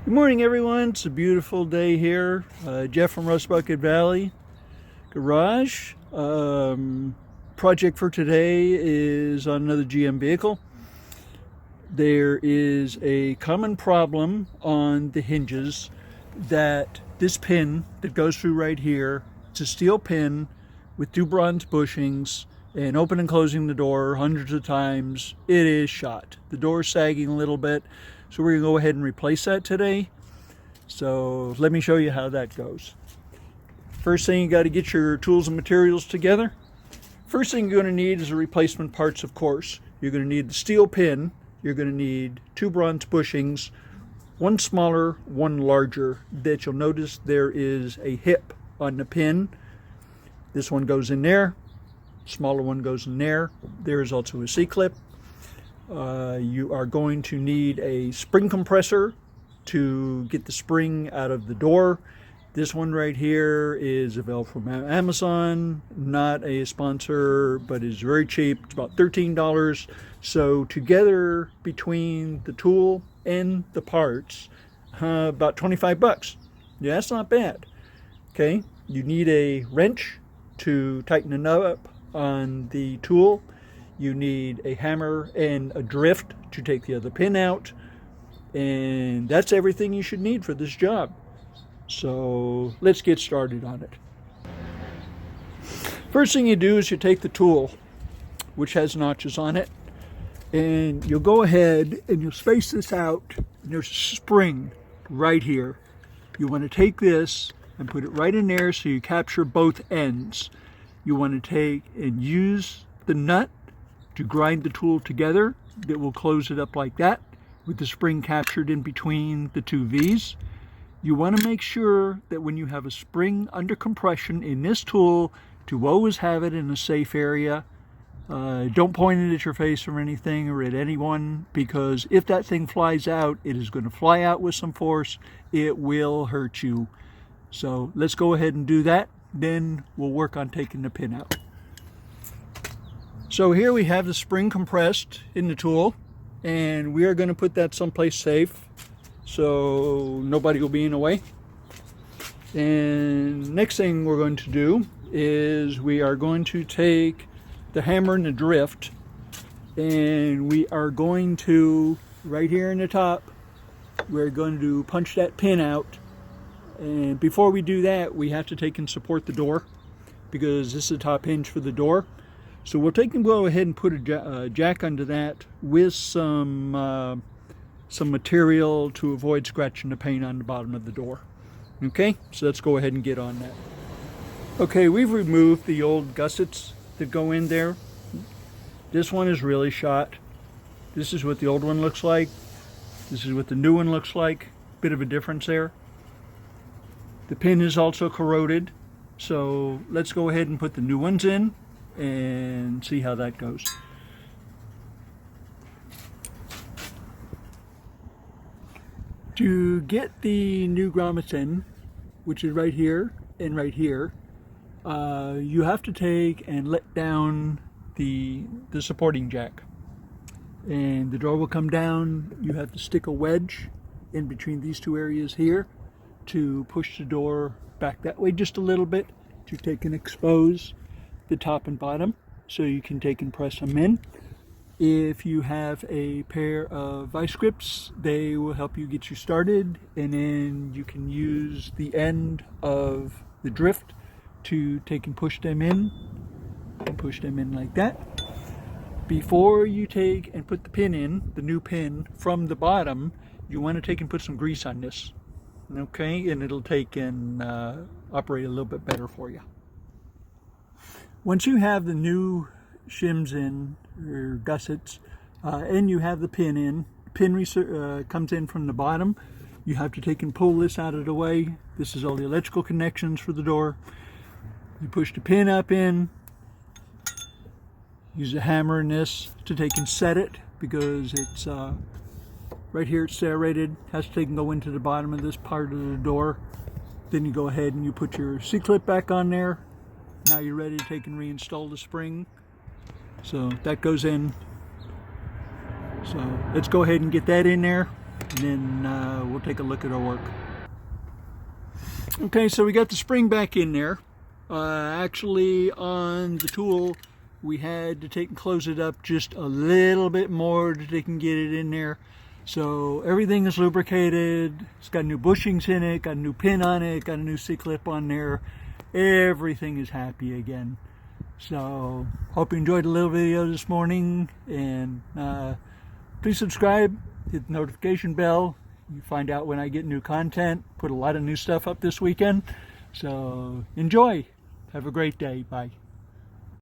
Good morning, everyone. It's a beautiful day here. Jeff from Rust Bucket Valley Garage. Project for today is on another GM vehicle. There is a common problem on the hinges that this pin that goes through right here, it's a steel pin with two bronze bushings, and open and closing the door hundreds of times, it is shot. The door is sagging a little bit, so we're going to go ahead and replace that today. So let me show you how that goes. First thing, you got to get your tools and materials together. First thing you're going to need is the replacement parts, of course. You're going to need the steel pin. You're going to need two bronze bushings, one smaller, one larger, that you'll notice there is a hip on the pin. This one goes in there. Smaller one goes in there. There is also a C-clip. You are going to need a spring compressor to get the spring out of the door. This one right here is available from Amazon, not a sponsor, but is very cheap. It's about $13. So together between the tool and the parts, about 25 bucks. Yeah, that's not bad. Okay, you need a wrench to tighten it up on the tool. You need a hammer and a drift to take the other pin out. And that's everything you should need for this job. So let's get started on it. First thing you do is you take the tool, which has notches on it, and you'll go ahead and you'll space this out. And there's a spring right here. You want to take this and put it right in there so you capture both ends. You want to take and use the nut to grind the tool together. That will close it up like that, with the spring captured in between the two V's. You want to make sure that when you have a spring under compression in this tool, to always have it in a safe area. Don't point it at your face or anything, or at anyone, because if that thing flies out, it is going to fly out with some force. It will hurt you. So let's go ahead and do that. Then we'll work on taking the pin out. So here we have the spring compressed in the tool, and we are going to put that someplace safe so nobody will be in the way. And next thing we're going to do is we are going to take the hammer and the drift, and we are going to, right here in the top, we're going to punch that pin out. And before we do that, we have to take and support the door, because this is the top hinge for the door. So we'll take and go ahead and put a jack under that with some material to avoid scratching the paint on the bottom of the door. Okay, so let's go ahead and get on that. Okay, we've removed the old gussets that go in there. This one is really shot. This is what the old one looks like. This is what the new one looks like. Bit of a difference there. The pin is also corroded. So let's go ahead and put the new ones in and see how that goes. To get the new grommets in, which is right here and right here, you have to take and let down the supporting jack, and the door will come down. You have to stick a wedge in between these two areas here to push the door back that way just a little bit, to take and expose the top and bottom so you can take and press them in. If you have a pair of vice grips, they will help you get you started, and then you can use the end of the drift to take and push them in, and push them in like that. Before you take and put the pin in, the new pin from the bottom, you want to take and put some grease on this. Okay, and it'll take and operate a little bit better for you. Once you have the new shims in, or gussets, and you have the pin in, comes in from the bottom. You have to take and pull this out of the way. This is all the electrical connections for the door. You push the pin up in, use a hammer in this to take and set it, because it's right here it's serrated, has to take and go into the bottom of this part of the door. Then you go ahead and you put your C-clip back on there. Now you're ready to take and reinstall the spring. So that goes in. So let's go ahead and get that in there. and then we'll take a look at our work. Okay, so we got the spring back in there. Actually, on the tool, we had to take and close it up just a little bit more to take and get it in there. So everything is lubricated. It's got new bushings in it, got a new pin on it, got a new C-clip on there. Everything is happy again. So hope you enjoyed the little video this morning, and please subscribe, hit the notification bell. You find out when I get new content. Put a lot of new stuff up this weekend. So enjoy. Have a great day. Bye.